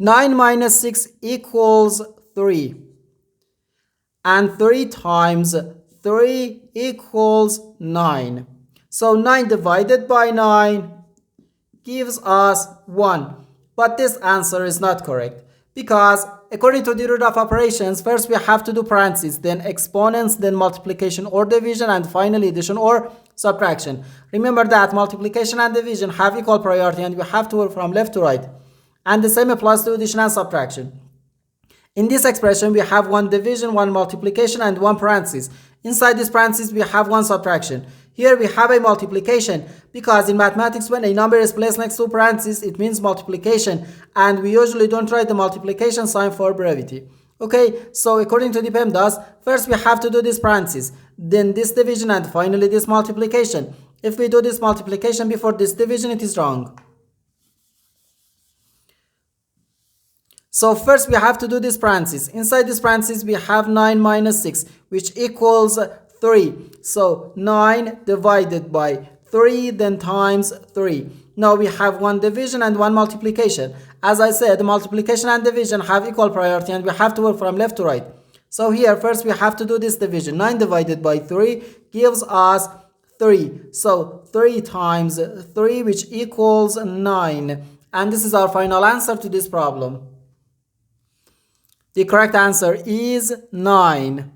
9 minus 6 equals 3. And 3 times 3 equals 9. So 9 divided by 9 gives us 1. But this answer is not correct, because according to the rule of operations, first we have to do parentheses, then exponents, then multiplication or division, and finally addition or subtraction. Remember that multiplication and division have equal priority and we have to work from left to right. And the same applies to addition and subtraction. In this expression, we have one division, one multiplication, and one parenthesis. Inside this parenthesis, we have one subtraction. Here we have a multiplication, because in mathematics, when a number is placed next to parentheses, it means multiplication, and we usually don't write the multiplication sign for brevity. Okay, so according to the PEMDAS, first we have to do this parenthesis, then this division, and finally this multiplication. If we do this multiplication before this division, it is wrong. So first we have to do this parenthesis. Inside this parenthesis we have 9 minus 6, which equals 3. So 9 divided by 3, then times 3. Now we have one division and one multiplication. As I said, multiplication and division have equal priority and we have to work from left to right. So here first we have to do this division. 9 divided by 3 gives us 3. So 3 times 3, which equals 9. And this is our final answer to this problem. The correct answer is 9.